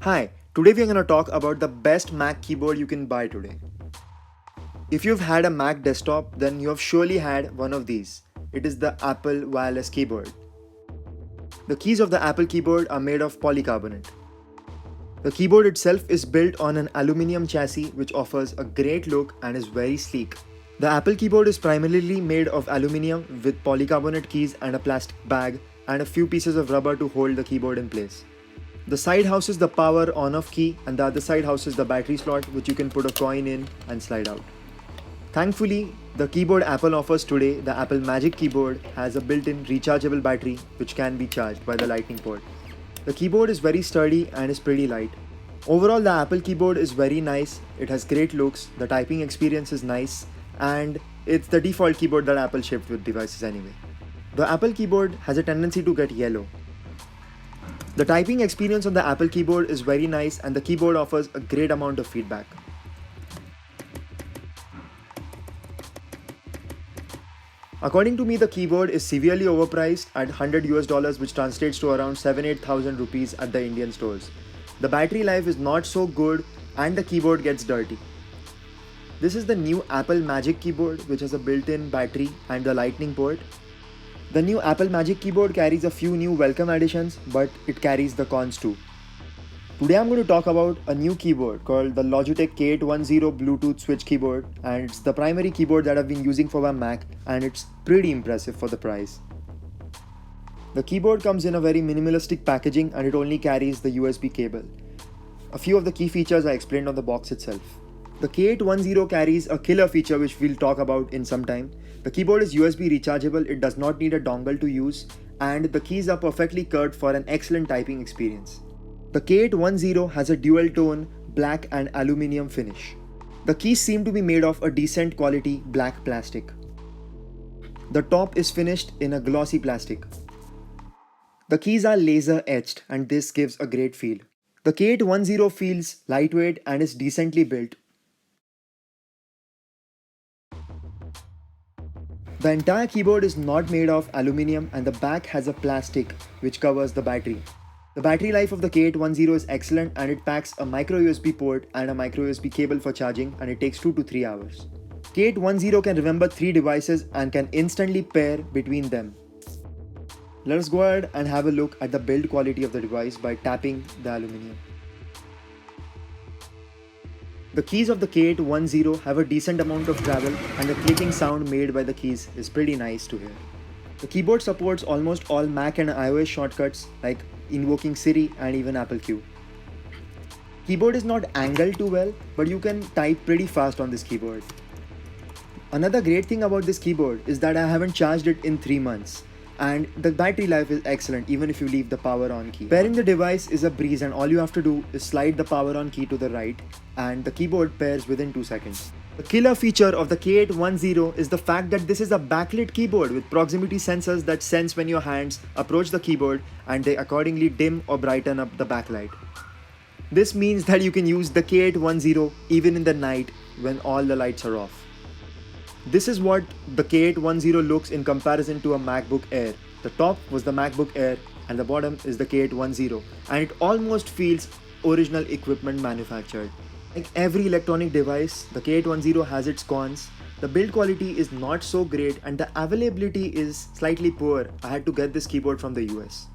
Hi, today we are going to talk about the best Mac keyboard you can buy today. If you've had a Mac desktop, then you have surely had one of these. It is the Apple wireless keyboard. The keys of the Apple keyboard are made of polycarbonate. The keyboard itself is built on an aluminium chassis which offers a great look and is very sleek. The Apple keyboard is primarily made of aluminium with polycarbonate keys and a plastic bag and a few pieces of rubber to hold the keyboard in place. The side houses the power on-off key and the other side houses the battery slot which you can put a coin in and slide out. Thankfully, the keyboard Apple offers today, the Apple Magic Keyboard, has a built-in rechargeable battery which can be charged by the lightning port. The keyboard is very sturdy and is pretty light. Overall, the Apple keyboard is very nice, it has great looks, the typing experience is nice, and it's the default keyboard that Apple shipped with devices anyway. The Apple keyboard has a tendency to get yellow. The typing experience on the Apple keyboard is very nice and the keyboard offers a great amount of feedback. According to me, the keyboard is severely overpriced at $100 which translates to around 7-8,000 rupees at the Indian stores. The battery life is not so good and the keyboard gets dirty. This is the new Apple Magic Keyboard which has a built-in battery and the lightning port. The new Apple Magic Keyboard carries a few new welcome additions, but it carries the cons too. Today I'm going to talk about a new keyboard called the Logitech K810 Bluetooth switch keyboard, and it's the primary keyboard that I've been using for my Mac and it's pretty impressive for the price. The keyboard comes in a very minimalistic packaging and it only carries the USB cable. A few of the key features are explained on the box itself. The K810 carries a killer feature which we'll talk about in some time. The keyboard is USB rechargeable, it does not need a dongle to use, and the keys are perfectly curved for an excellent typing experience. The K810 has a dual tone black and aluminium finish. The keys seem to be made of a decent quality black plastic. The top is finished in a glossy plastic. The keys are laser etched and this gives a great feel. The K810 feels lightweight and is decently built. The entire keyboard is not made of aluminium and the back has a plastic which covers the battery. The battery life of the K810 is excellent and it packs a micro USB port and a micro USB cable for charging and it takes 2 to 3 hours. K810 can remember 3 devices and can instantly pair between them. Let us go ahead and have a look at the build quality of the device by tapping the aluminium. The keys of the K810 have a decent amount of travel and the clicking sound made by the keys is pretty nice to hear. The keyboard supports almost all Mac and iOS shortcuts like invoking Siri and even Apple Q. Keyboard is not angled too well, but you can type pretty fast on this keyboard. Another great thing about this keyboard is that I haven't charged it in 3 months. And the battery life is excellent even if you leave the power on key. Pairing the device is a breeze and all you have to do is slide the power on key to the right and the keyboard pairs within 2 seconds. The killer feature of the K810 is the fact that this is a backlit keyboard with proximity sensors that sense when your hands approach the keyboard and they accordingly dim or brighten up the backlight. This means that you can use the K810 even in the night when all the lights are off. This is what the K810 looks in comparison to a MacBook Air. The top was the MacBook Air and the bottom is the K810 and it almost feels original equipment manufactured. Like every electronic device, the K810 has its cons. The build quality is not so great and the availability is slightly poor. I had to get this keyboard from the US.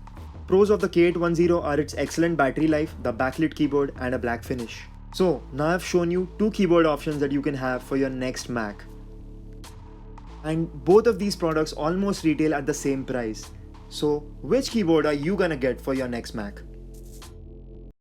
Pros of the K810 are its excellent battery life, the backlit keyboard and a black finish. So now I've shown you 2 keyboard options that you can have for your next Mac. And both of these products almost retail at the same price. So which keyboard are you gonna get for your next Mac?